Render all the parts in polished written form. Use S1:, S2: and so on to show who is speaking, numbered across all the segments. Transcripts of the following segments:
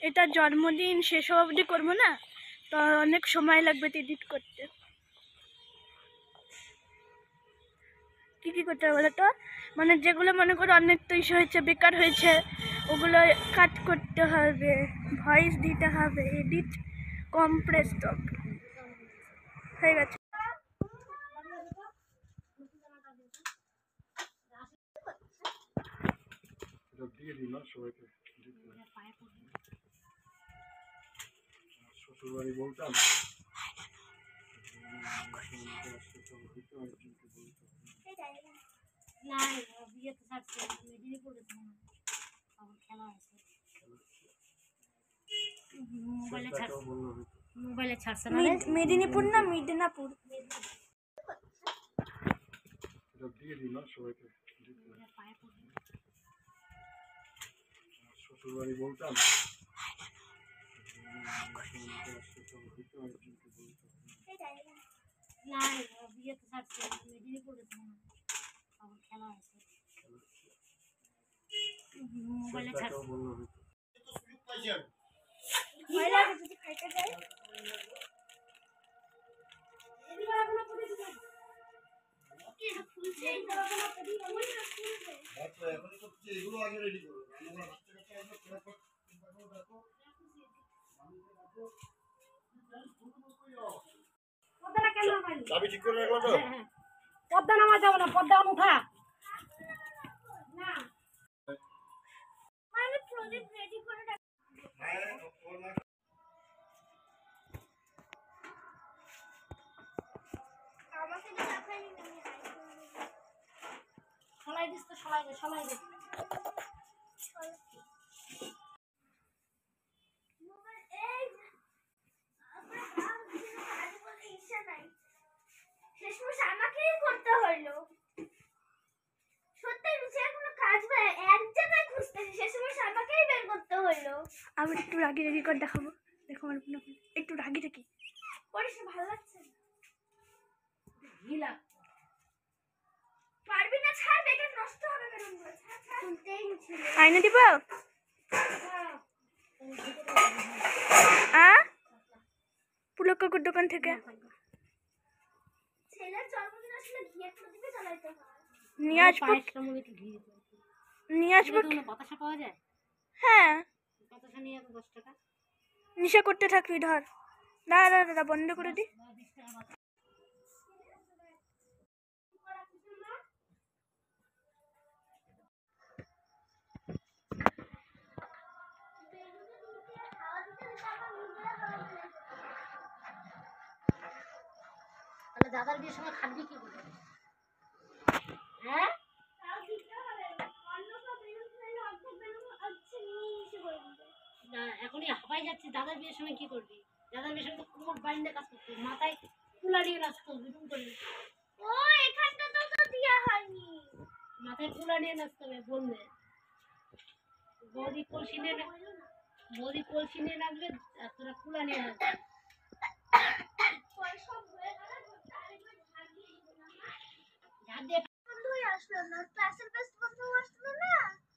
S1: এটা জন্মদিন শেষ অবধি করবো না, তো অনেক সময় লাগবে এডিট করতে। কি কি করতে হবে বলো তো, মানে যেগুলো মনে করো অনেক তো ইস্যু হয়েছে, বেকার হয়েছে, ওগুলো কাট করতে হবে, ভয়েস দিতে হবে, এডিট কম্প্রেস হয়ে গেছে।
S2: শ্বশুরবাড়ি বলতাম
S1: মেদিনীপুর না মিদনাপুর,
S2: শ্বশুরবাড়ি বলতাম এগুলো আগে রেডি করো। চাবি ঠিক করে রাখলো তো?
S3: পদ্মা নামা যাবো না, পদ্মা উঠা। সলাই দিস তো, সলাই দে, সলাই দে।
S1: আমাকেই করতে হইলো, সত্যি মিছে কোনো কাজ এক জায়গায় খুঁজতেছি, সে সময় আমাকেই বের করতে হইলো। আমি একটু রাগি রাগি করে দেখাবো, দেখো আমার একটু রাগি রাগি পরে, সে ভালো লাগছে না, পারবি না, ছাড়, এটা নষ্ট হবে কেন, আয়না দিব পুলকাকুর দোকান থেকে। ছেলের জন্মদিন আসলে ঘিয়ের প্রদীপ জ্বালাইতে হয়, নিয়ে আসবো, নিয়ে আসবো।
S3: বাতাসা পাওয়া যায়?
S1: হ্যাঁ,
S3: বাতাসা নিয়ে 10 টাকা।
S1: নিশা করতে থাকবি, ধর, দাঁড়া দাঁড়া বন্ধ করে দি।
S3: তাহলে দাদার বিয়ের সময় খাবি কি করে? হ্যাঁ, না এখনই হাঁপাই যাচ্ছে। দাদার বিয়ের সময় কি করবি? দাদার বিয়ের সময় তো কোমর বাইন্দা কাজ করতে, মাথায় কুলা নিয়ে নাচতে হবে, দুম করে।
S1: ও এখানটা তো দেয়া হয়নি,
S3: মাথায় কুলা নিয়ে নাচতে হবে বললে। বৌদি কলসি নিয়ে নাচবে, আর তোরা কুলা নিয়ে নাচবে।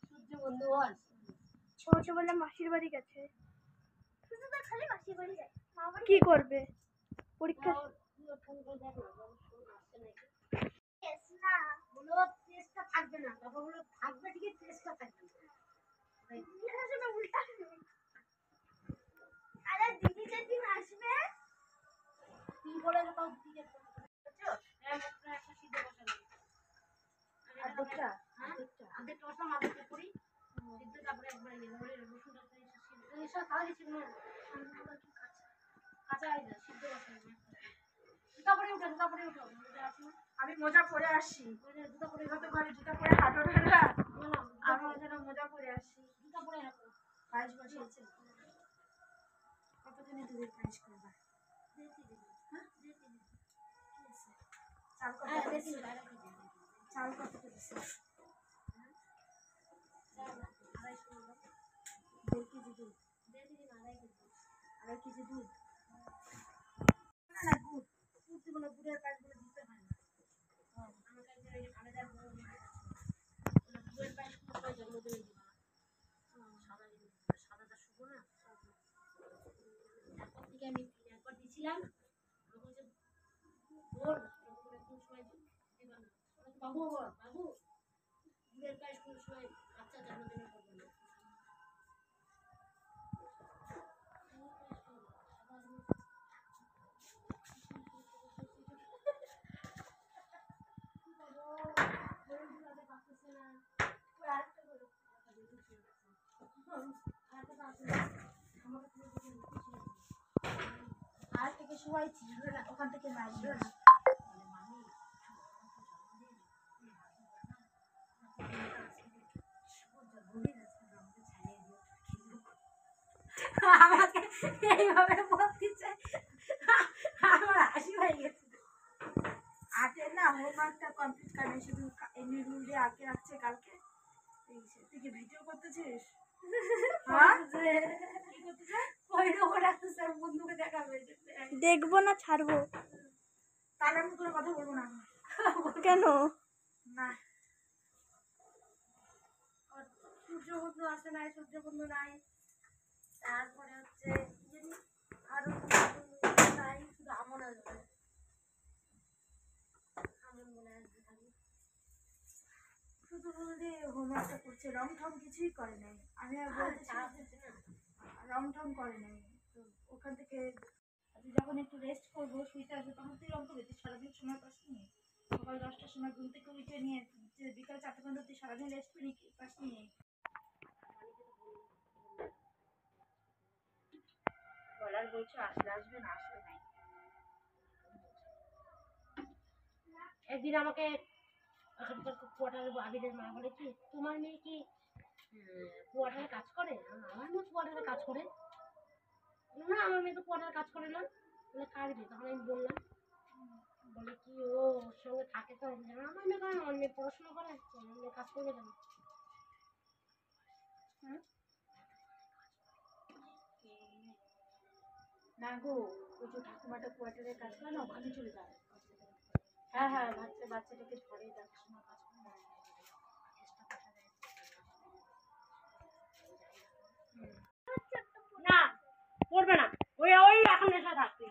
S3: সূর্য বন্ধু বল
S1: ছোটবেলা মাসির বাড়ি গেছে। কি করবে পরীক্ষা?
S3: ফোন করে দেখ না বল, ফোন আসছে নাকি। বলো টেস্টটা থাকবে না, বাবা বলো থাকবে ঠিকই, টেস্টটা থাকবে না। তিন করে তাও দিকে হ্যাঁ মাত্র একটা সিদ্ধ বসানো।
S1: আর্ধেকটা
S3: আর্ধেকটা বসাম, আর্ধেকটা করি সিদ্ধ, তারপরে একবার ওরে রসুনটা সিদ্ধ এসব তাহলে ছিল না কাঁচা হয়ে যায় সিদ্ধ বসানো। জুতা পরে উঠো, জুতা পরে উঠো, জুতা আছে না?
S1: আমি মোজা পরে আসি।
S3: জুতা পরে
S1: কত ঘরে জুতা পরে হাঁটো না।
S3: না
S1: আমি যেন মোজা পরে আসি।
S3: জুতা পরে রাখো।
S1: পায়েস বসিয়েছে। কতদিনে দুধের পায়েস করবা? চাল কত করেছে? চাল কত করেছে? 1.5 কেজি দুধ। 2.5 কেজি দুধ। না গুড় দিব না, গুড়ের পায়েসগুলো দিতে হয় না।
S3: আমার কাছে ওই আলাদা দুধের পায়েস কোনো জন্মদিনে দিব না। সাদাটা শুকো না। তারপর থেকে আমি একবার দিছিলাম, আমাকে বলছে কোন সময় দিবা না। বাবু বাবু দুধের পায়েস কোনো সময় বাচ্চা জন্মদিনে করবে না।
S1: আর থেকে শুয়াইছি ওখান থেকে মারবে না।
S3: আমাকে এইভাবে বলতেছে, আমার হাসি হয়ে গেছে।
S1: আটে না হোমওয়ার্কটা কমপ্লিট করে শুধু এমনি রুল দিয়ে আঁকে রাখছে কালকে। তুই কি ভিডিও করতেছিস? হ্যাঁ কি করতেছিস?
S3: ওই রকম রাখতেছে, আর বন্ধুকে দেখাবে।
S1: দেখবো না ছাড়বো। তাহলে আমি কোনো কথা বলবো না। কেন না?
S3: সূর্যবন্ধু আসে নাই, সূর্যবন্ধু নাই, তারপরে হচ্ছে আরো নাই, শুধু আমন আসবে। আমন মনে আসবে খালি।
S1: শুধু বলতে হোমওয়ার্কটা করছে, রং ঠং কিছুই করে নাই। আমি আর বলতেছি রং ঠং করে নাই। তো ওখান থেকে তুই যখন একটু রেস্ট করবো শুইতে আসবে তখন তুই রং করবি। তুই সারাদিন সময় পাসনি? সকাল 10টার সময় ঘুম থেকে উঠে নিয়ে বিকাল 4টা পর্যন্ত তুই সারাদিন রেস্ট পাসনি? বলার বলছো আসলে আসবে না আসলে নাই।
S3: একদিন আমাকে কোয়ার্টারের আবিরের মা বলে কি তোমার মেয়ে কি কোয়ার্টারে কাজ করে? আমার মেয়ে কোয়ার্টারে কাজ করে না, আমার মেয়ে তো কোয়ার্টারে কাজ করে না। বলে কার মেয়ে? তখন আমি বললাম, বলে কি ও ওর সঙ্গে থাকে তো। আমার মেয়ে করে, আমার মেয়ে পড়াশোনা করে, আমার মেয়ে কাজ করবে কেন?
S1: না গো, ওই যে ঠাকুমাটা কোয়ার্টারের কাজ করে না ওখানে চলে যায়। হ্যাঁ হ্যাঁ বাচ্চাটাকে ধরে দেখার সময় কাজ করে না।
S3: না করবে না, ওই ওই এখন এসে থাকবে।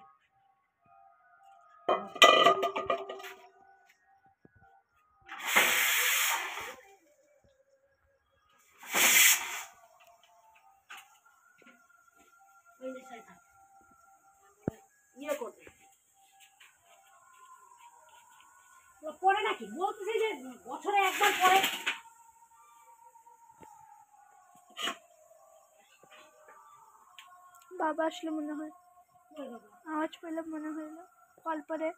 S3: ওই নেশায় থাকবে, ইয়ে করবে। পরে নাকি বলতেছি যে বছরে একবার পরে।
S1: বাবা আসলে মনে হয় আওয়াজ পেলাম মনে হইলো কল পরে।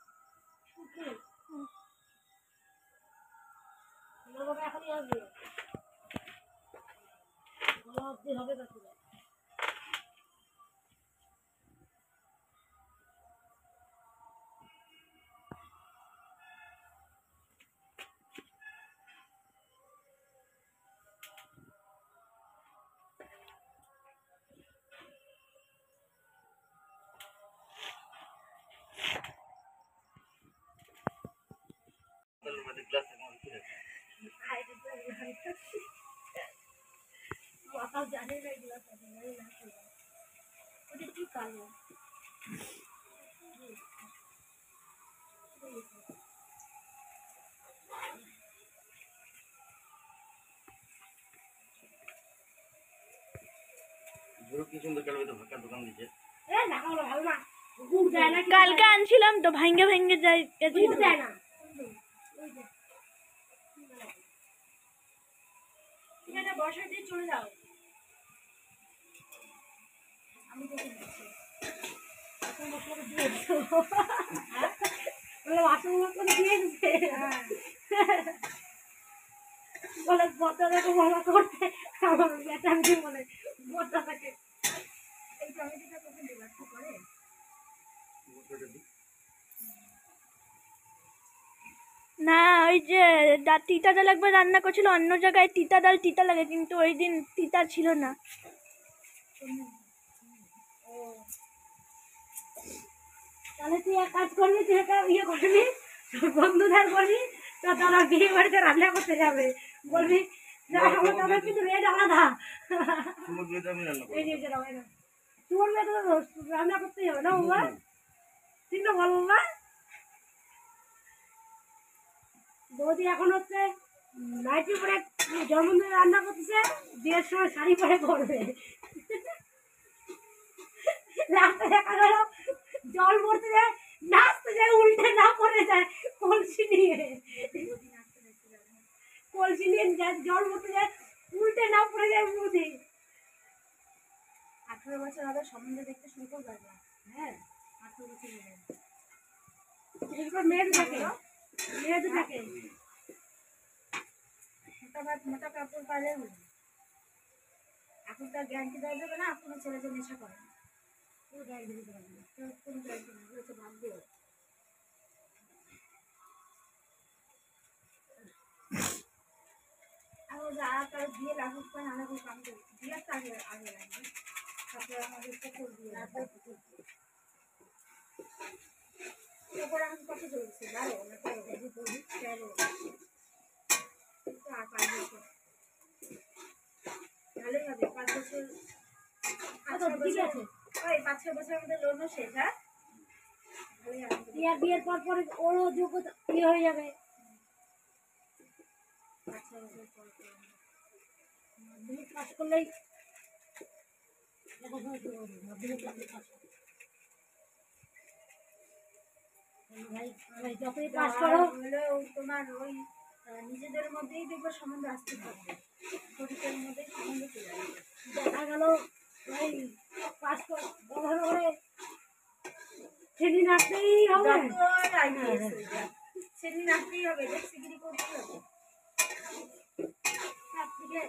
S3: বাবা এখনই আসবে, হবে না। মাথাও জানে না এগুলো ওটা কি কালো
S2: ধরো কি সুন্দর কালো এটা ফাঁকা দোকান দিচ্ছে।
S3: এ না হলো ভালো না গুড় দেয় না
S1: কালকে আনছিলাম তো ভাঙ্গে ভাঙ্গে যাই
S3: গুড় দেয় না ঠিক আছে বর্ষা দিয়ে চলে যাও আমি দেখে নিচ্ছি বাসন মশলা দিয়ে দিও বলে বাসন মশলা দিয়ে দিতে বলে বর্তাটাকে মজা করতে আমার বেটাকে বলে বর্তাটাকে এই টমেটোটা কখন দেবার কি করে
S1: না ওই যে তিতা ডাল একবার রান্না করছিল অন্য জায়গায় তিতা ডাল তিতা লাগে কিন্তু ওই দিন তিতা ছিল না।
S3: তাহলে তুই এক কাজ করবি তুই একটা ইয়ে করবি বন্ধুদের বলবি তো তারা বিয়ে বাড়িতে রান্না করতে যাবে বলবি না আমার তাদের কিন্তু রেট আলাদা
S2: তোমার বিয়েতে আমি রান্না
S3: এই
S2: করবো।
S3: যে যেটা হয় না তোর মেয়ে তো রান্না করতে যাবে না বাবা ঠিক না বল বাবা বৌদি এখন হচ্ছে নাইটি পরে জন্মদিনে রান্না করতেছে বিয়ের সময় শাড়ি পরে করবে রাস্তা দেখা গেল জল ভরতে যায় নাচতে যায় উল্টে না পড়ে যায় কলসি নিয়ে জল ভরতে যায় উল্টে না পড়ে যায় বৌদি 18 বছর হবে সম্বন্ধ দেখতে শুরু করবে না হ্যাঁ 18 বছর হবে এরপর মেয়েদের থাকে মোটা কাপড় পালে এখন তার গ্যারান্টি দেওয়া যাবে না কোনো ছেলে যে নেশা করে না কোনো গ্যারান্টি দিতে পারবে না কোনো গ্যারান্টি না বলেছে বাদ দিও আর যারা তার বিয়ে লাগুক পায় নানা কোনো কাম করে বিয়ে তো আগে লাগবে তারপরে আমাদের পুকুর দিয়ে তারপরে আমি কত চলছি 12 না 13 আর 5 বছর ভালোই হবে 5 বছর ঠিক আছে ওই 5-6 বছর আমাদের লোনও শেষ হ্যাঁ বিয়ের পর পরে ওরও যোগ্যতা ইয়ে হয়ে যাবে 5-6 বছর পর মাধ্যমিক পাস করলেই ভাই যতই পাস করো তোমার ওই নিজেদের মধ্যেই দেখবে সম্বন্ধ আসতে থাকবে শরীরের মধ্যে সম্বন্ধ চলে আসবে দেখা গেল ওই পাস করে সেদিন আসতেই হবে সেদিন আসতেই হবে সিগিরি করতে হবে সব থেকে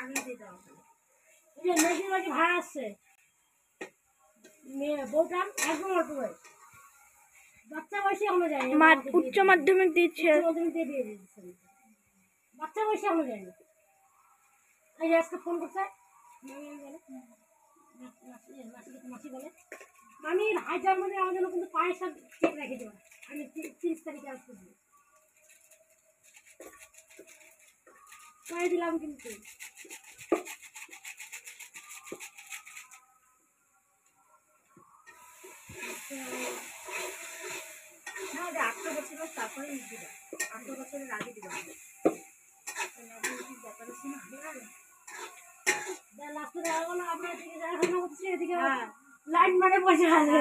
S3: আগে দিয়ে দেওয়া হবে এই যে মেয়েদের বাড়ি ভাড়া আসছে মেয়ে বউটা একদম অল্প বয়স বাচ্চা বয়সে আমরা যাই
S1: উচ্চ মাধ্যমিক দিচ্ছে
S3: দিয়ে দিচ্ছে বাচ্চা বয়সে আমরা যাই এই আজকে ফোন করছে মাসি বলে মামি ভাই জন্মদিন আমার জন্য কিন্তু পায়ের সাথে কেক রেখে দেবো আমি 30 তারিখে আসতে দিই পায়ে দিলাম কিন্তু না ওটা 18 বছর তারপরে দিবা 18 বছরের আগে দিবা ব্যাপার আছে না লাস্টে দেখা গেলো আপনার এদিকে যারা রান্না করছে এদিকে লাইন মানে বসে আছে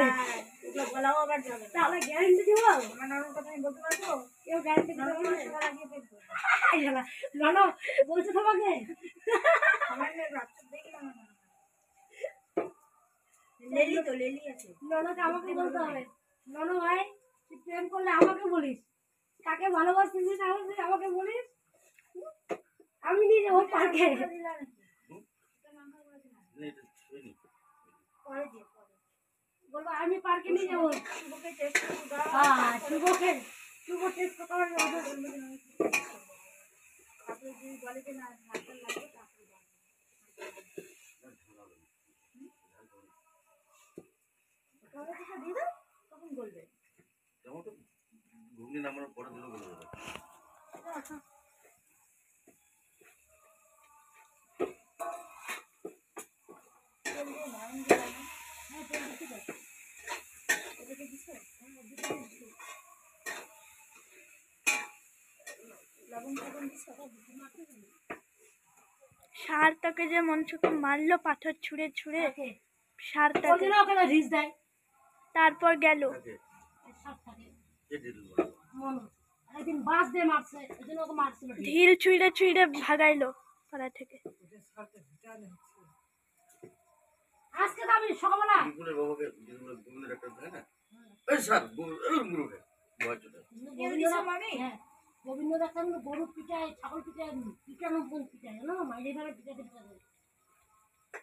S3: বলাও আবার যাবে তাহলে গ্যারান্টি দিব আমার নানার কথা আমি বলতে পারবো কেউ গ্যারান্টি দিতে পারবে না নানো বলছে তোমাকে আমার বাচ্চা দেখলাম লেলি আছে ননকে আমাকে বলতে হবে ননো ভাই তুই প্রেম করলে আমাকে বলিস কাকে ভালোবাসিস আমাকে বলিস আমি নিয়ে যাবো পার্কে বলবো আমি পার্কে নিয়ে যাবো শুভকে টেস্ট করার তারপরে যদি বলে যে না ঢাকা লাগবে তারপরে দিয়ে দাও তখন বলবে
S2: ঘুগনি নামানোর পরে দিলেও বলে দেবে।
S1: সারটাকে যে মনসুকে মারলো পাথর ছুঁড়ে ছুঁড়ে, সারটাকে
S3: কোনদিন ওকে রিস দেয়
S1: তারপর গেল।
S2: তাকে
S3: সারটাকে
S2: কে দিল বলো?
S3: মনে একদিন বাস দিয়ে মারছে এই জন্য ওকে মারছিল ঠিক।
S1: ঢিল ছুঁড়ে ছুঁড়ে ভাগাইলো পাড়া থেকে।
S3: আজকে তো আমি সকালবেলা
S2: বিপুলের বাবাকে বিপুলের একটা থাকে না, এই স্যার গুরুকে বয়সটা
S3: হ্যাঁ গোবিন্দ ডাক্তার গরু পিটায় ছাগল পিটায় পিটানো পিটায় জানো মাইরে ভাবে পিটাতে পিটাতে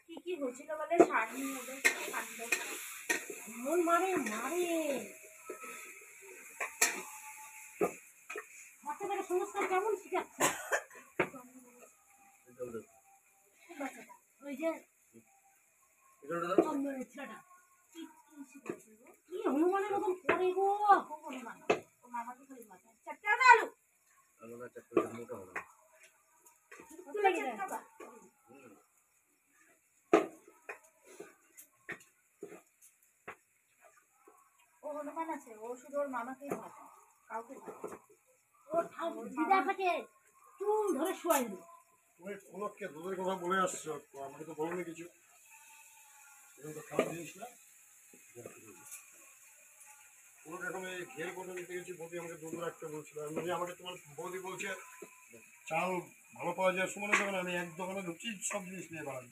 S4: কি কি হয়েছিল বলে সারনি ওদের কাণ্ড।
S3: মন মারে মারে বাচ্চাটাকে সংস্কার কেমন শিখাচ্ছে ওই যে চন্দনের ছেলেটা কি হনুমানের মতন করে গো খুব হনুমান
S4: ও মামাকে খালি মাথায় চারটা না আলু
S2: আলাদা চাকরি মোটা হবে না।
S3: কত লেগে যায়
S4: চারটা ও হনুমান আছে, ও শুধু ওর মামাকেই মাথায়, কাউকে মাথায়।
S3: ওর দিদা থেকে চুল ধরে শুয়াই দিল
S5: তুমি কোনকে দুধের কথা বলে আসছো, তো আমাকে তো বলোনি কিছু। এরকম তো খারাপ জিনিস না। কোনোকে এখন এই ঘের করে নিতে গেছি, বৌদি আমাকে দুধ রাখতে বলছিল। আর মানে আমাকে তোমার বৌদি বলছে চাল ভালো পাওয়া যায় সুমনের দোকানে, আমি এক দোকানে ঢুকছি সব জিনিস নিয়ে বাড়াই।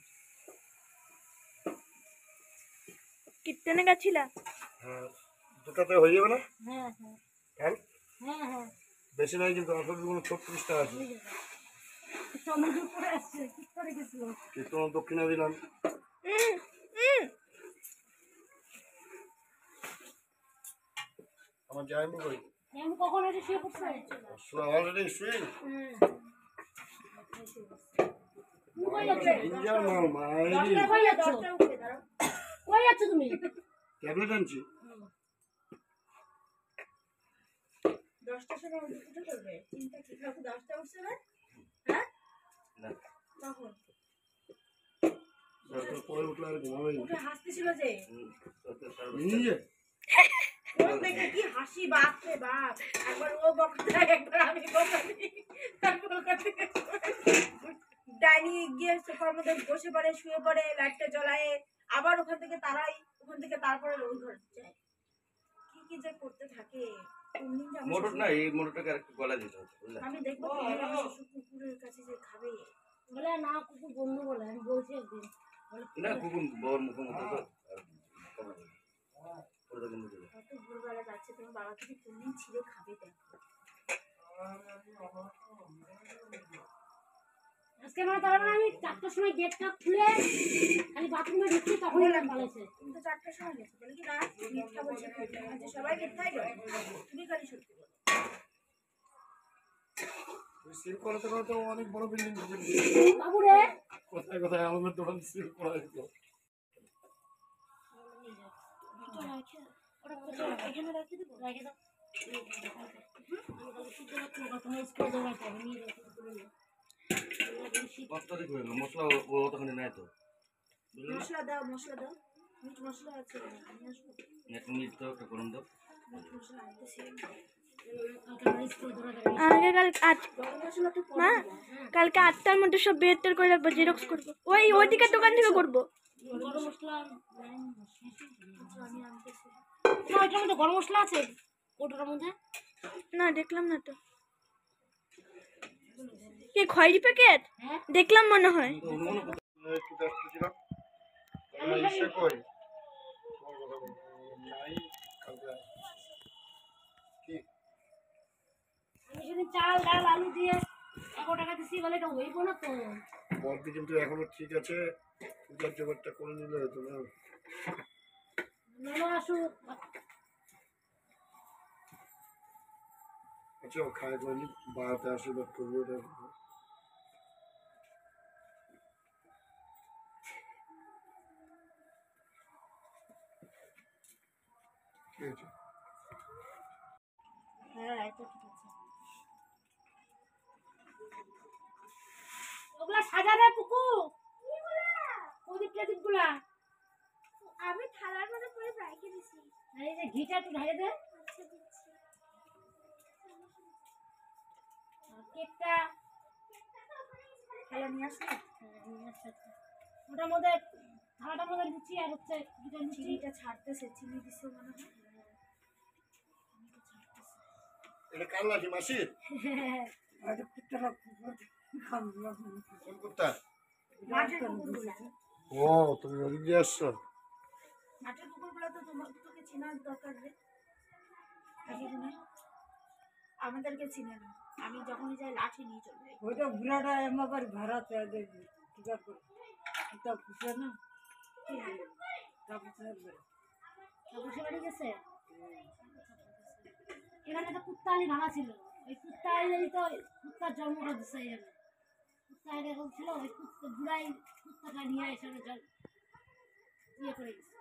S1: কীর্তনে গেছিলা?
S5: হ্যাঁ, দুটাতে হয়ে যাবে না?
S3: হ্যাঁ হ্যাঁ
S5: হ্যাঁ,
S3: হ্যাঁ হ্যাঁ
S5: বেশি নাই কিন্তু আসলে কোনো 36টা আছে।
S3: চন্দ্র পরে আসছে কি করে গেছিল
S5: কীর্তন দক্ষিণা দিলাম। আমার যাইনি কই,
S3: আমি কখন এসে শুয়ে পড়ছে
S5: অলরেডি শুয়ে
S3: তুমি কই যাচ্ছ
S5: ইঞ্জার মাল মাইরি
S3: কই যাচ্ছ
S4: দশটা উঠে দাঁড়াও।
S3: কই যাচ্ছ তুমি
S5: ট্যাবলেট আনছি।
S4: 10টার সময় উঠে করবে, চিন্তা কি কাকু 10টা উঠছে না? হ্যাঁ
S2: না
S4: তখন
S5: দশটার পরে উঠলে আর ঘুমাবেই না।
S4: উঠে হাসতেছিল যে,
S5: নিজে
S4: ওর দেখে কি হাসি, বাপ রে বাপ। একবার ও বকা দেয়, একবার আমি বকা দিই। তারপর ওখান থেকে ডাইনি গিয়ে সোফার মধ্যে বসে পড়ে, শুয়ে পড়ে, লাইটটা জ্বলায়, আবার ওখান থেকে তারাই, ওখান থেকে তারপরে ওই ঘরে যায়। কি কি যে করতে থাকে। কোনদিন যে আমার
S2: মোটর
S4: শ্বশুর-
S2: না, এই মোটরটাকে আরেকটু গলা দিতে হচ্ছে বুঝলে।
S4: আমি দেখবো কোনদিন আমার শ্বশুর কুকুরের কাছে যে খাবে।
S3: বলে না কুকুর বন্ধু বলে আমি বলছি একদিন বলে
S2: না কুকুর বউর মুখে মতো তো আর খবর নেই। ওটা কিন্তু দিলে।
S4: কত ভোরবেলা যাচ্ছে, তোমার বাবা থেকে কোনদিন ছিঁড়ে খাবে দেখো।
S3: আজকে মানে তার মানে আমি 4টার সময় গেটটা খুলে খালি বাথরুমে ঢুকছি তখনই লাইট পালাইছে
S4: তুমি তো 4টার সময় গেছো, বলে কি না মিথ্যা বলছে, আচ্ছা সবাই মিথ্যাই বলে, তুমি খালি সত্যি বলো।
S5: সিল করাতে করাতে অনেক বড় বিল্ডিং
S3: বাবু রে
S5: কোথায় কোথায় আমাদের দোকান সিল করা যেত।
S3: ওটা কোথায় এখানে রেখে দেবো রেখে দাও তোমার স্কুলে দৌড়াইতে হবে নিয়ে যাও করে নিও
S2: কতটা দেখবে মশলা ও অতখানি নাই তো বুঝলে না।
S4: মশলা দাও, মশলা দাও, মিট মশলা আছে, আমি আসবো।
S2: একটা মিট দাও, একটা গরম দাও।
S4: মিট মশলা আনতেছি।
S3: কালকে আমার স্কুলে দৌড়াতে হবে
S1: আগে আজ
S4: গরম মশলা তো পরে
S1: মা
S4: দিবা।
S1: কালকে 8টার মধ্যে সব বের করে রাখবো, জেরক্স করবো। ওইদিকের দোকান থেকে করবো।
S3: গরম মশলা
S4: আচ্ছা, আমি আনতেছি।
S3: না ওইটার মধ্যে গরম মশলা আছে ওটার মধ্যে
S1: না দেখলাম না তো। কি খয়েরি প্যাকেট
S3: হ্যাঁ
S1: দেখলাম মনে হয়।
S2: কিন্তু অনুমান করতে
S5: একটু ব্যস্ত ছিলাম। আমার ইসে কই তোমার কথা বলবো নাই কালকে কি
S3: আমি সেদিন চাল ডাল আলু দিয়ে 1 টাকা দিছি বলে এটা হইব না তো
S5: বলতে কিন্তু এখনো ঠিক আছে, পূজার জোগাড়টা করে নিলে হতো না।
S3: নানা আসুক
S5: আচ্ছা ও খায় করি বাড়াতে আশীর্বাদ করবো ওটা ঠিক আছে।
S3: হ্যাঁ এটা ঠিক আছে ওগুলা সাজারে পুকু প্রদীপ টদীপ গুলা
S1: আমি থালার মধ্যে পুরো রেখে দিছি।
S3: এই যে ঘিটা একটু ঢেলে দে।
S1: আচ্ছা দিচ্ছি।
S3: কেকটা
S4: খেলা নিয়ে আসলে
S3: ওটার মধ্যে থালাটার মধ্যে লুচি আর হচ্ছে দুটো লুচি।
S4: চিনিটা ছাড়তেছে, চিনি দিছে মনে হয়।
S5: এটা কার লাঠি মাসির? কোন কুত্তা?
S4: মাঠের কুকুরগুলা,
S5: ও তুমি ওদিক দিয়ে আসছো?
S4: মাঠের কুকুরগুলা তো তোকে চেনার দরকার রে। আগে শুনে আমাদেরকে চিনে না, আমি যখনই যাই লাঠি নিয়ে চলে যাই।
S6: ওইটা বুড়াটা আমার ভাড়াতে দেখবি কি করে এটা বুঝে না তারপরে
S3: বসে বাড়ি গেছে। এখানে তো কুত্তালি ভাঙা ছিল, ওই কুত্তালি তো কুত্তার জন্মটা দিচ্ছে। এখানে কুত্তা আগে ছিল, ওই কুত্তা বুড়াই কুত্তাটা নিয়ে এসে ইয়ে করে গেছে,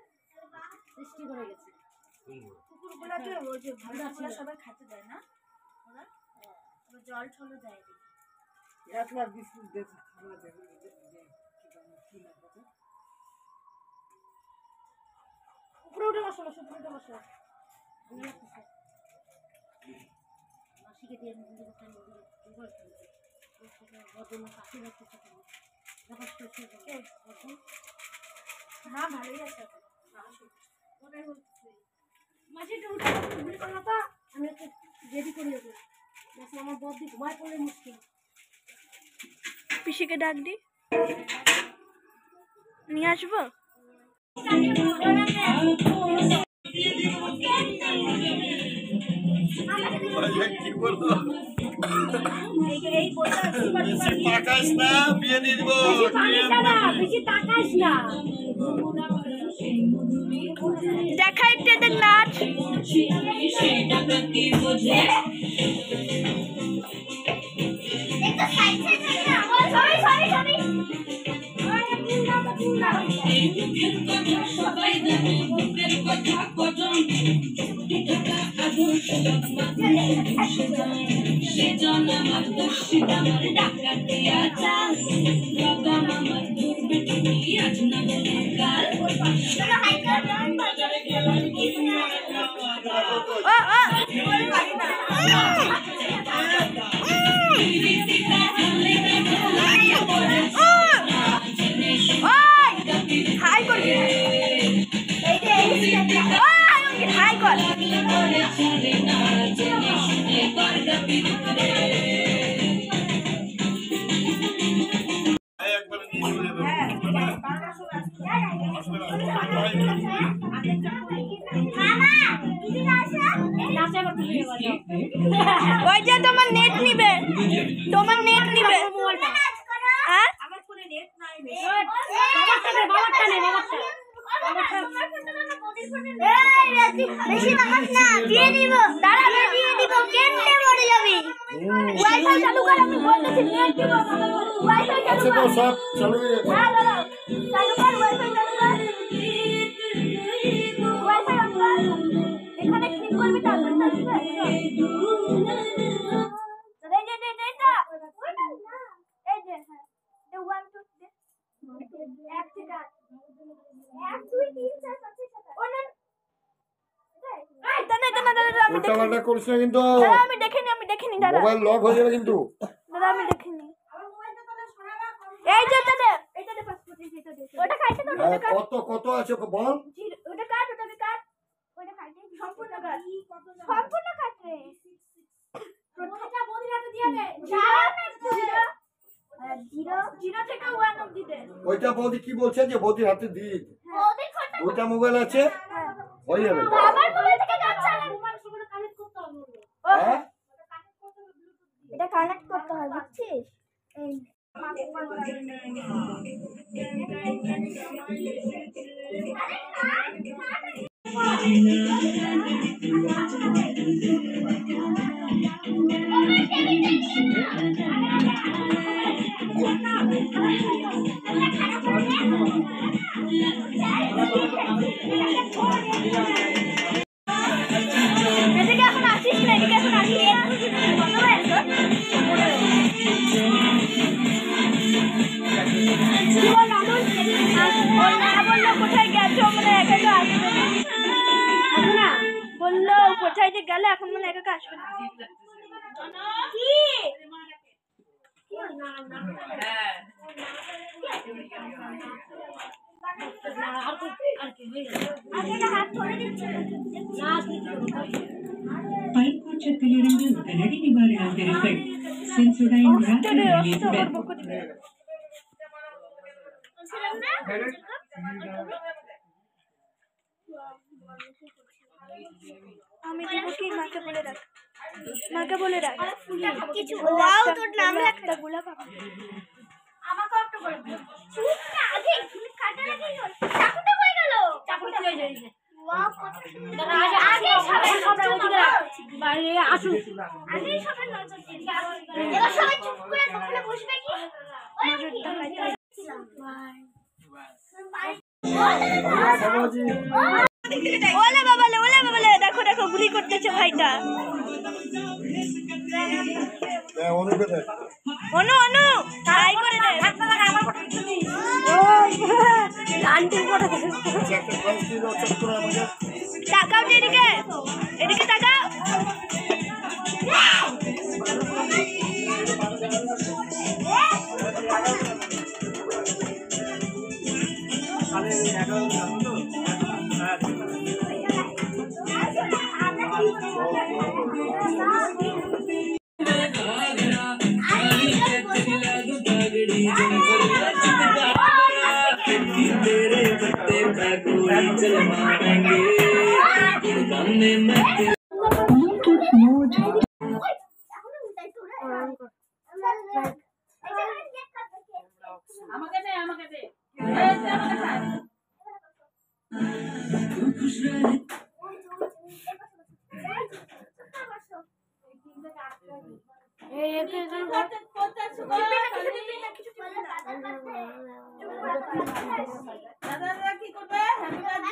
S3: সৃষ্টি করে গেছে।
S4: কুকুরগুলাকে ওই যে ভাড়াগুলা সবাই খাতে দেয় না, ওরা আবার জল ছলও দেয়।
S6: একলা বিস্কুট দেখে খাওয়া যাবে
S3: উপরে উঠে বসো, উপরে উঠে বসো। মাসিকে দিয়ে
S4: না ভালোই আছে
S3: মাসি একটু উঠে ঘুরে করো তো, আমি একটু রেডি করি ওকে। আমার বদ দিয়ে ঘুমায় পড়লে মুশকিল।
S1: পিসিকে ডাক দি, নিয়ে আসবো।
S5: কি বলবো?
S4: এই বইটা
S5: বেশি পাকাইস না, বিয়ে দিয়ে দিব।
S3: বেশি তাকাইস না।
S1: দেখা একটু এদের নাচ। হাই কর, হাই কর।
S5: একবার নিয়ে চলে যাবে।
S1: ওই যে তোমার নেট নিবে, তোমার নেট নিবে। হ্যাঁ
S4: আমার ফোনে নেট নাই।
S3: বাবারটা নেই, বাবারটা।
S1: বেশি লাগাস না, দিয়ে দিব। দাঁড়াবে, দিয়ে দিব। কেমনে মরে যাবি? ওয়াইফাই চালু কর, আমি বলতেছি নেট দিব। ওয়াইফাই চালু
S5: আচ্ছা
S1: কর।
S5: তো সব চালু হয়ে গেছে।
S1: হ্যাঁ দাঁড়াও, চালু কর, ওয়াইফাই চালু কর। ওয়াইফাই অন কর। এখানে ক্লিক করবি, তারপর আসবে। এই যে এই যে হ্যাঁ, 1 2 এক থেকে 1 2 3 4 5 6 7 ওনা আমি
S5: উল্টা পাল্টা করিস না কিন্তু,
S1: আমি দেখিনি দাদা,
S5: মোবাইল লক হয়ে যাবে কিন্তু।
S1: দাদা আমি দেখিনি। এই যে দাদা, এটা দে পাসপোর্ট, এটা দে। ওটা খাইতে তো, ওটা কাট,
S5: কত কত আছে ওকে বল।
S1: ওটা কাট, ওটা কাট, ওটা খাইতে সম্পূর্ণ কাট, সম্পূর্ণ কাট রে। প্রথমটা বদির হাতে দিয়ে দে, জিরো থেকে 1 অবধি দে।
S5: ওইটা বৌদি কি বলছে যে বৌদির হাতে দিয়ে দিতে? ওইটা মোবাইল আছে, হয়ে যাবে।
S1: আমার মোবাইল থেকে যাচ্ছে না,
S3: মোবাইল সঙ্গে কানেক্ট করতে হবে।
S5: হ্যাঁ
S1: এটা কানেক্ট করতে হয়, বুঝছিস? এই এদিকে এখন আসিস না, এদিকে এখন আসিস। এই যে গেল এখন মানে একা আসবে না কি
S7: പൈക്കൂച്ച കലരങ്ങൾ ഉടനടി നിവാരണം തിരുത്തൽ സെൻസോഡൈൻ
S1: আমি দেবো কি মাকে বলে রাখ কিছু ওয়াও তোর নাম একটা গোলাপ আমাকে একটা করে চুপ না আগে কাটা লাগি চাকুটা কই গেল চাকুটা কই যাইছে ওয়াও কত সুন্দর আগে সবাই ওদিকে বাইরে আসু আগে সবাই নজর দিয়ে এবার সবাই চুপ করে দোকানে বসবে কি নজরটা লাইতে বাই ওলে বাবালে দেখো দেখো গুলি করতেছে ভাইটা অনু তাই করে দে আমার ফটো দিবি আন্টির ফটো দে তাকাও এদিকে তাকাও আমাকে দে
S4: দাদারা কি করবে হ্যাপি বার্থডে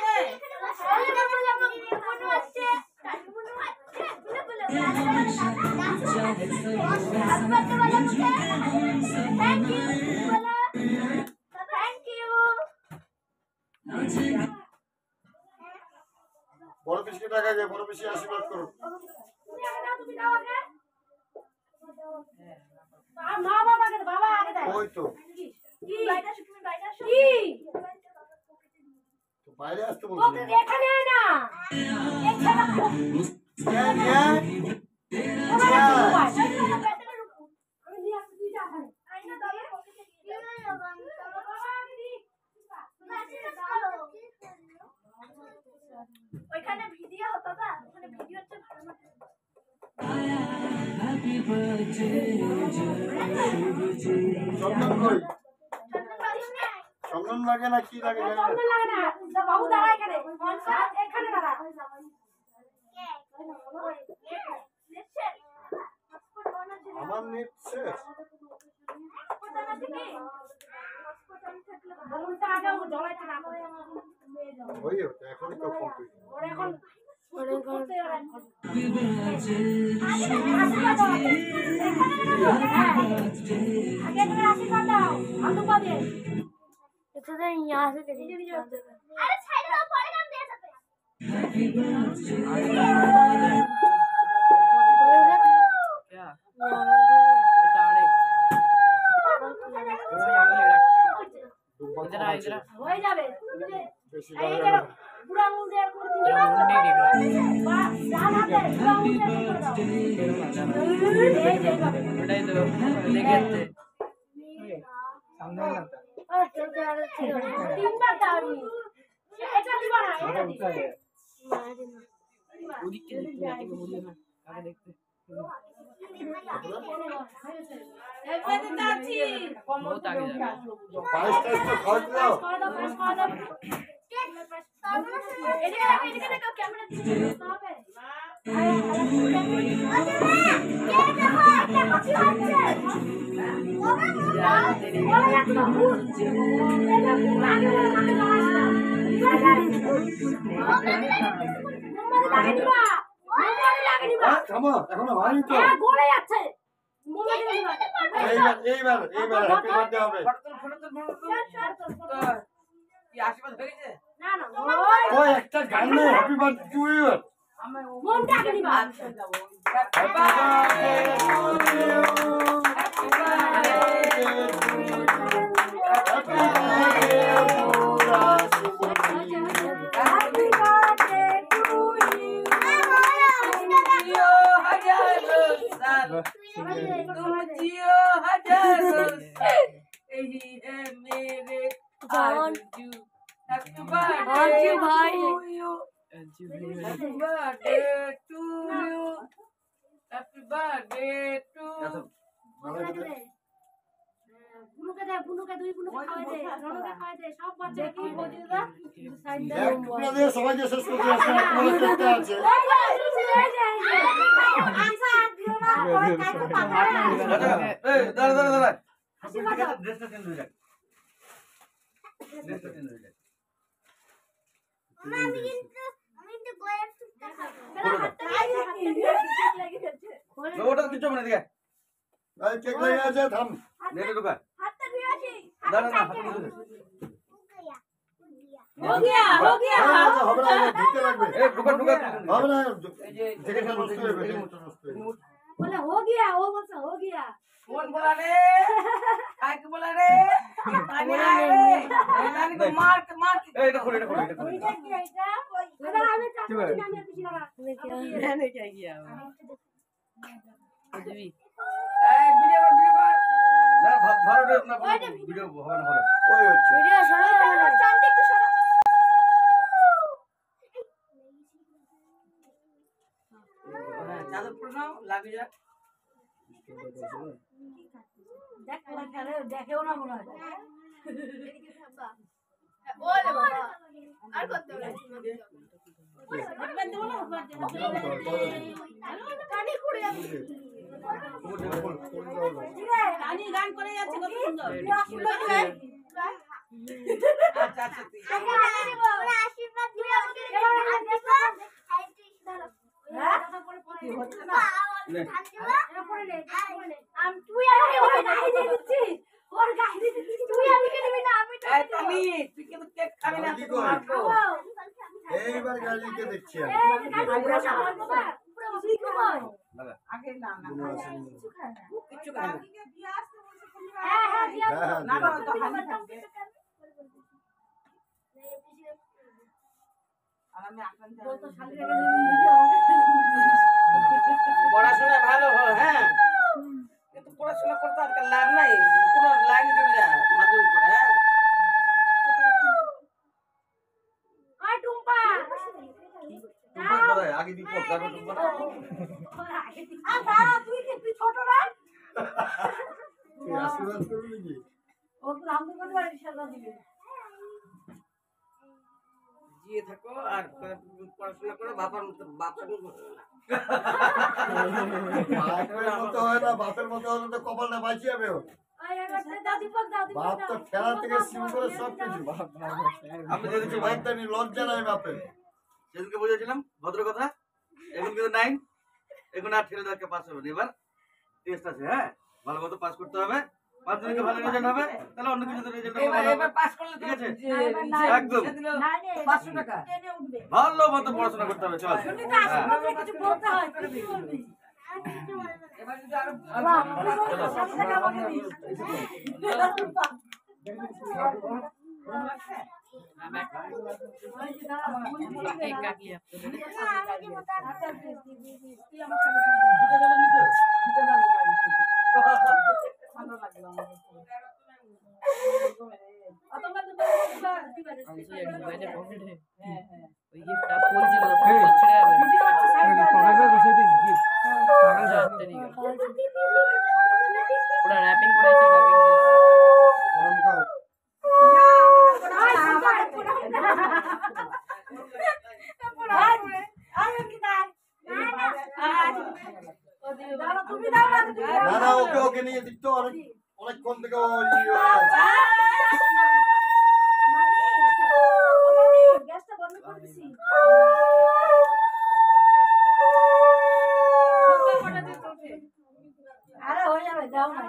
S5: বড় পিসকে টাকা গে বড় পিসি আশীর্বাদ করো
S3: মা বাবা আগে দেয়
S5: ওই তো
S3: কি
S5: তো বাইরে আসতে
S3: ওকে
S5: বলছি
S3: এখানে আয় না
S1: ওইখানে ভিডিও হতো না ওখানে ভিডিও হচ্ছে ভালো মতো
S5: চন্দন কই চন্দন লাগে না কি লাগে জানি না
S3: চন্দন লাগে না বাবু দাঁড়া এখানে এখানে দাঁড়া
S5: আমার নেট শেষ
S3: বলুনটা আগে ও জড়াইতে না করে
S5: হয়ে যাবে এখনই তো কমপ্লিট
S3: ওর এখন আগে তুমি আশীর্বাদ দাও আলু পাবে
S1: এটা তো यहाँ से करिए अरे साइड में पड़े हम दे सकते
S3: হয়ে যাবে
S5: বেশি
S3: এই
S5: লাগে
S3: কেন
S5: না
S3: পুরো আঙুল দিয়ে করে দিবি বাহ ডান হাতে পুরো আঙুল দিয়ে করে দাও এই যে এইভাবে
S8: ওটাই তো দেখে যাচ্ছে
S3: তিনবার দাও এটা দিবা না এটা দিবা
S8: ওদিককে দেখতে যাচ্ছে বলি না কাকে দেখতে
S4: এবারে যাচ্ছি
S8: বহুত আগে যাবে
S5: পায়েস টাইস তো খাওয়াই দাও
S1: এদিকে দেখো ক্যামেরা দিকে হবে
S5: থামো এখনো হয়নি তো
S3: গলে যাচ্ছে
S5: এইবার হ্যাপি বার্থডে হবে
S8: কি আশীর্বাদ হয়ে গেছে
S3: না না
S5: ওই একটা গান নেই হ্যাপি বার্থডে টু ইউ
S3: মনটা আগে নিবা। বুনুকে দে, বুনুকে দুই বুনুকে খাওয়াই দে, রনকে খাওয়াই দে, সব বাচ্চাকে খাওয়াই দে।
S5: এক টুকরা দিয়ে সবাইকে শেষ করতে আসছে, তোমার করতে আছে।
S2: এই দাঁড়া দাঁড়া দাঁড়া ড্রেসটা চেঞ্জ হয়ে যাক ড্রেসটা চেঞ্জ হয়ে যাক ওটা কিছু হবে না দিকে
S5: এই কেক লেগে আছে, থাম।
S2: নেটে ঢোকা দাঁড়া না হাতে নিয়ে
S3: हो गया हो गया
S5: হ্যাঁ, হবে না, ঢুকতে লাগবে।
S2: এই ঢোকা ঢোকা
S5: হবে না,
S2: এই যে
S5: দেখে ফেলো, নষ্ট হয়ে যাবে, নষ্ট হয়ে যাবে।
S3: बोले हो गया वो बोलता हो गया
S8: कौन बोला रे काय के बोला रे पानी आ रे नानी को मार के
S2: এই এটা খোল এটা খোল এটা খোল
S3: এটা কি এটা দাদা আমি চাকরি নামে কিছু লাগা
S8: मैंने क्या किया कुछ भी
S2: না ভালো ড্রেস না ভিডিও হবে না ভালো
S5: ওই হচ্ছে।
S1: ভিডিও সরো চান্দি একটু সরো
S8: चादर पर ना लाग जा
S3: দেখ ওরা খেলে দেখেও না মনে হয়
S1: ওলে বাবা আর কত কানি কুড়ে
S3: রানী গান করে যাচ্ছে কত সুন্দর
S8: अच्छा अच्छा
S1: আশীর্বাদ দিয়ে আমাকে তুই আমাকে ওর গায়ে দিয়ে দিচ্ছিস ওর গায়ে দিয়ে দিচ্ছিস তুই আমাকে দিবি না আমি
S8: ए तमी तू के केक खाबे ना तो मार को
S5: এইবার গালিকে দেখছি আমি।
S8: आगे ना ना किच्छु खा
S5: হ্যাঁ, হ্যাঁ,
S8: ना
S5: দিয়ে
S8: ना तो हानि खाबे আর আমি আক্রান্ত পড়াশোনা ভালো হয় হ্যাঁ কিন্তু পড়াশোনা করতে আর লাভ নাই পুরো লাইনে চলে যায় মাধ্যমিক করে হ্যাঁ
S3: আর টুম্পা
S2: তোমার কথা আগে দিব তারপর তোমার
S3: আর দাঁড়া তুই কি তুই ছোট না
S5: তুই আশীর্বাদ করবি নাকি?
S3: ও তো আমাদের কথা বলে ইনশাআল্লাহ দিবে
S8: জিয়ে থাকো আর পড়াশোনা করো বাবার মতো বাপের মতো
S5: বাপের মতো হয় না, বাপের মতো হলে তো কপালটা বাঁচি যাবে ওর।
S3: আয় এবার দাদি পাক
S5: বাপ তো খেলা থেকে শুরু করে সব কিছু।
S2: আপনি যদি কিছু
S5: ভাই তো লজ্জা নাই বাপের।
S2: সেদিনকে বুঝেছিলাম ভদ্র কথা এখন কিন্তু নাই এখন আর ঠেলে দেওয়াকে পাস হবে না এবার টেস্ট আছে হ্যাঁ ভালো মতো পাস করতে হবে 5 দিনকে ভালো রেজাল্ট হবে তাহলে অন্য কিছু রেজাল্ট হবে
S8: এবার
S2: ভালো
S8: এবার
S2: হবে।
S8: পাস করলে
S2: ঠিক আছে
S8: একদম
S2: একদম
S8: 500 টাকা
S3: টেনে উঠবে
S2: ভালো মতো পড়াশোনা করতে হবে চল
S3: শুনি তো আশীর্বাদে কিছু বলতে হয় তুই কি বলবি
S8: এবার যদি আরো
S3: বাহ টাকা আমাকে দিস
S5: গরম খাও। না না, ওকে ওকে নিয়ে দিত অনেকক্ষণ থেকে ও ইয়ে হয়ে আছে।
S3: গ্যাসটা বন্ধ করে দিছি আরে হয়ে যাবে দাও না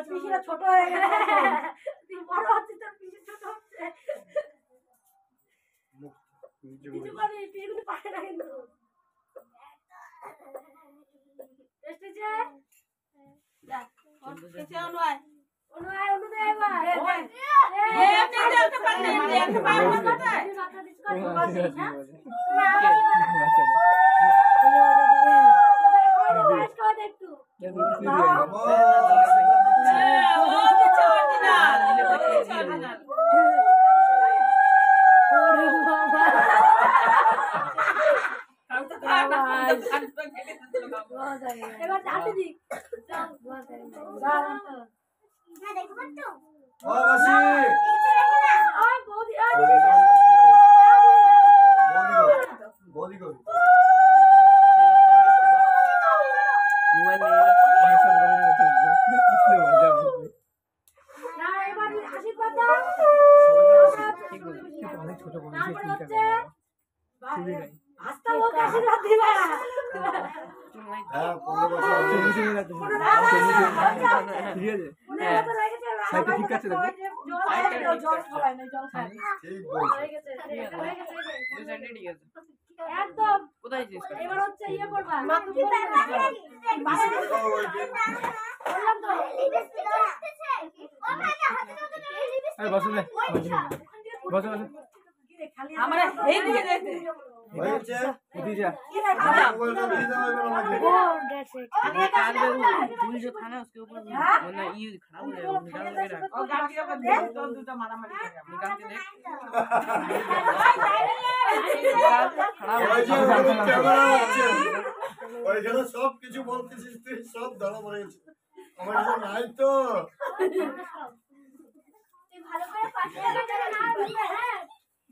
S3: পিসিরা ছোট হয়ে গেছে তুই বড় হচ্ছিস তোর পিসি
S4: এবার হাতে দিক
S5: ও মাসি
S4: বৌদি
S5: বৌদি কই
S4: না এবার আশীর্বাদ দাও তারপর হচ্ছে আস্তা ওকে আশীর্বাদ দিবা
S5: হ্যাঁ 15 বছর
S4: ঠিক আছে জল খাওয়াই না জল খাই
S5: ঠিক বলছো
S4: একদম এবার হচ্ছে ইয়ে করবা
S8: আমরা এই দিকে যেতে
S5: হয়েছে
S8: দিজা
S5: মোবাইলটা দিয়ে দাও এবার আমাকে
S8: ये कार में वो पुल जो था ना उसके ऊपर वरना ये खराब हो जाएगा निकाल के रख और गाड़ी का दो दूटा मारा मारी निकाल के देख खराब हो
S5: ওই যে ওখানে ক্যামেরা হচ্ছে ওইখানে সব কিছু বলতেছিস তুই সব ধরা পড়ে গেছে আমার কিছু নাই তো
S4: ভালো করে পাশে রাখা না বলবে হ্যাঁ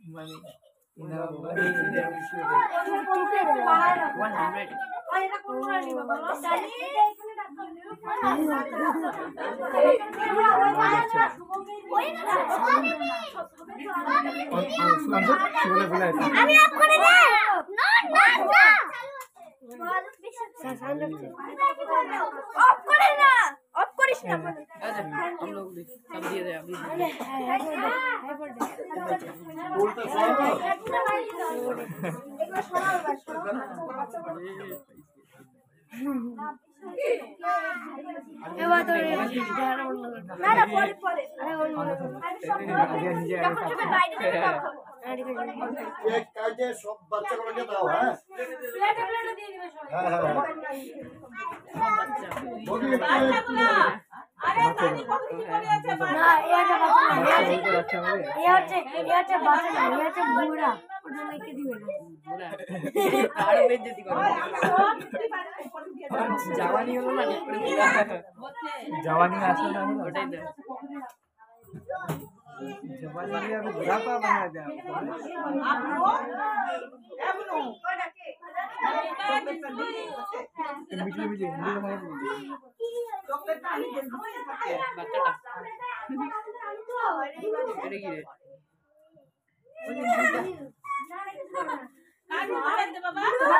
S8: মানে
S4: এটা কোন করে নিবা বলো জানি এখানে
S1: আমি অফ করে দে অফ করে না অফ করিস না
S8: हम लोग भी सब दिए थे अभी
S5: উল্টা সরো
S4: একবার শোনাও
S1: এবার তো না না পরে পরে
S5: এক কাজে সব বাচ্চাগুলোকে দাও হ্যাঁ
S4: প্লেটে প্লেটে দিয়ে দিবে সবাই
S5: হ্যাঁ হ্যাঁ বলি একটু
S4: আরে দাদি কত কি করে আছে
S1: না এটা বাচ্চা না এটা হচ্ছে বাচ্চা না এটা হচ্ছে বুড়া ওটা লিখে দিবে না
S8: कार में जति करो जवानी হলো না जवानी আসলে না ওটাই তো जवानी আর বুড়াপা বানা দাও মিটলে মিটলে হিন্দি মানে বাচ্চাটা এটা কি রে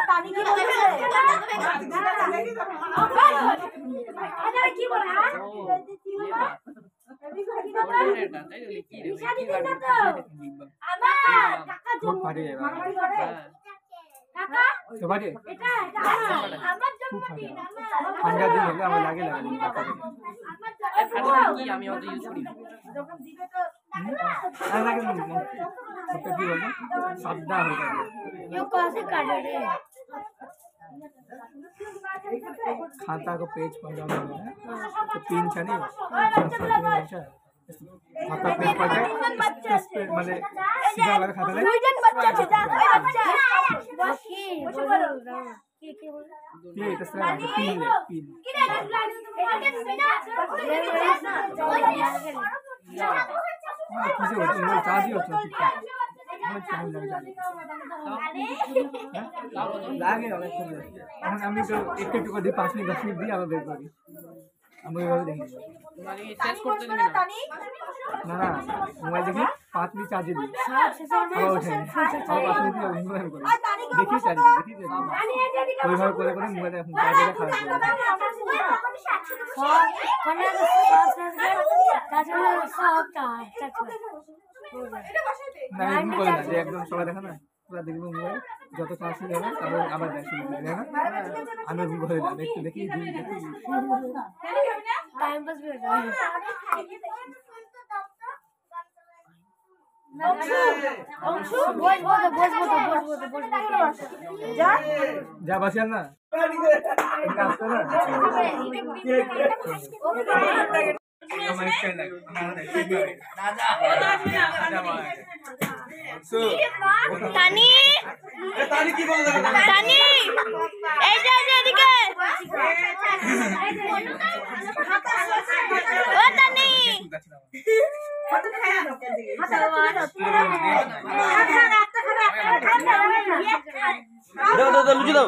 S4: তানি কি বলেছে আরে কি বলে হ্যাঁ
S8: এটা তাই কি রে কি
S4: আমার টাকা জমা
S8: ফাটে যাবে
S4: মারামারি করে টাকা
S8: তো ফাটে
S4: এটা আমার জন্মদিন
S8: ঠান্ডা দিন হলে আমার লাগে লাগে কি আমি অত ইউজ করি
S4: যখন দিবে তো
S8: আর লাগে না ওটা কি বলবো সাদা হয়ে যাবে
S1: ये कैसे काट रहे हैं
S8: खाता को पेज पर जाना है तो तीन छने खाता पेज पर जाए इस पे माने सीधा वाला खाता ले
S1: দুইজন বাচ্চা আছে যা ওই বাচ্চা বাকি বলো কি বলো
S8: ये इस तरह के तीन ले तीन
S1: কি রে এটা বিনা
S8: किसी होते हैं चार्ज होते हैं লাগে অনেক সুন্দর এখন আমি তো একটু একটু করে 5 মিনিট 10 মিনিট দিয়ে আবার বের করি আমি এভাবে দেখি মানে শেষ করতে দিবি না না মোবাইল দেখি 5 মিনিট চার্জে দিই আবার উঠে আবার 5 মিনিট দিয়ে মোবাইল করি দেখি চার্জ দেখি ওইভাবে করে করে মোবাইল এখন চার্জে খারাপ করে না এরকম করে না যে একদম সবাই দেখে না পুরো দেখবো মোবাইল যত চার্জ হয়ে যাবে তারপর আবার দেখ শুরু করে না আমি এরকম করে না একটু দেখি দিই দেখি
S1: टाइम पास भी होता है
S8: যা বাসি না
S1: তানি
S2: তাহলে কি বলে দেবে
S1: তানি এই যে এদিকে ও তানি
S2: দাও দাও লুচি দাও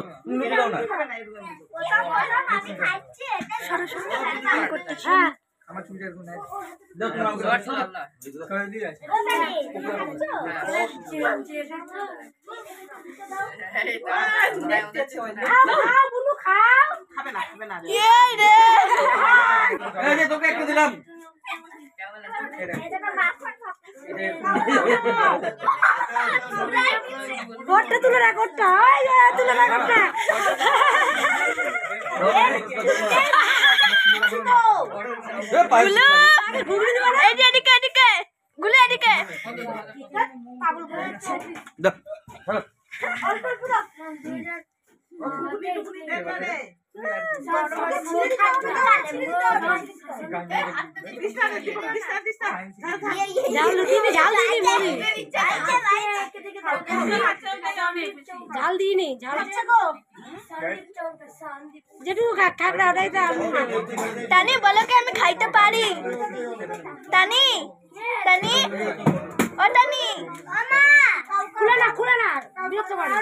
S2: না
S8: আমার চুলটা এরকম নাই
S2: দাও তুমি আমাকে
S8: করে দিয়ে আছে
S2: এই যে তোকে একটু দিলাম
S4: গোটটা তুলে রাখ, গোটটা তুলে রাখ, গোটটা
S1: এই যে এদিকে এদিকে গুলো এদিকে
S2: দাও
S4: ঝাল দিইনি, ঝাল যেটুকু কাঁকড়া ওটাই তো
S1: তানি বলো কি আমি খাইতে পারি তানি তানি ও তানি
S4: খুলে না বিরক্ত করে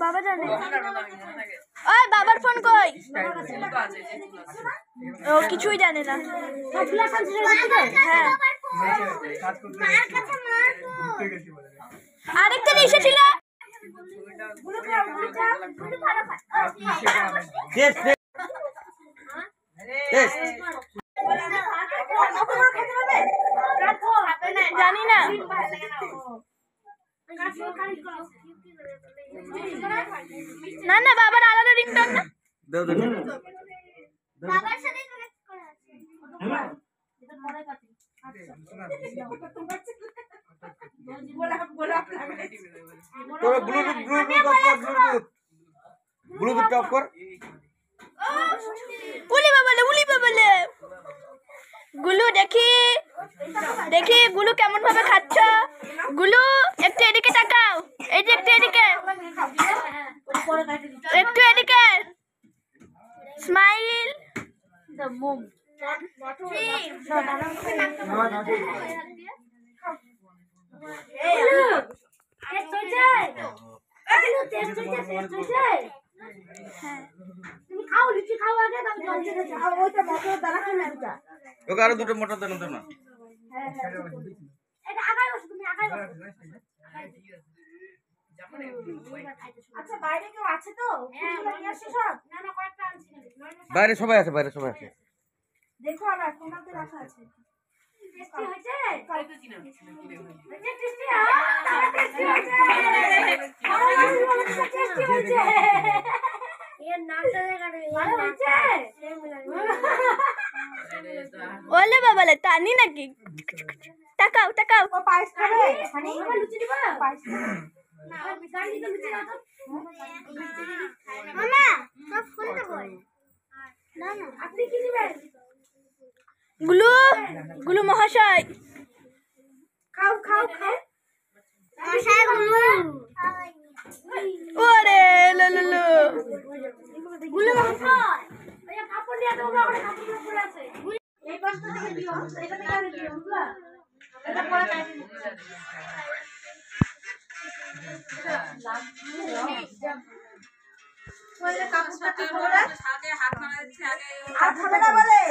S1: বাবা জানে ওই বাবার ফোন কই ও কিছুই জানে না হ্যাঁ আরেকটা এসেছিল জানি না না না বাবার আলাদা রিংটোন না
S2: দাও দাও
S1: বাবার সাথে
S2: তোরা ব্লুটুথ অফ কর
S1: উলি বাবালে গুলু দেখি দেখি গুলু কেমন ভাবে খাচ্ছ গুলু একটু এদিকে তাকাও এই যে একটু এদিকে একটু এদিকে স্মাইল
S2: ওকে আরো দুটো মোটা দানা দাও না
S4: আচ্ছা বাইরে কেউ আছে তো? সব
S2: বাইরে সবাই আছে
S4: দেখো আমার তোমাদের রাখা আছে। টেস্টি হয়েছে? টেস্টি হয়েছে। এর নামটা ভালো হয়েছে।
S1: ওলে বাবালে তানি নাকি তাকাও তাকাও
S4: ও পায়েস খাবে? হানি লুচি দিবা? পায়েস না গাড়ি তো লুচি দাও তো।
S1: মামা সব ফোনটা বল
S4: না আপনি কি দিবেন?
S1: গুলু গুলু মহাশয়
S4: খাও
S1: মহাশয় গুলু ওরে ললু
S4: গুলো মহাশয় ওই কাপড় নিয়ে দাও, ওখানে কাপড় পরে আছে। এই বস্তা থেকে দিও, এটা থেকে আগে দিও, বুঝলা? এটা পরে খাই দিও। ওই কাপড়টা পরে সাথে হাত মারা দিচ্ছে আগে। আর খাবে না বলে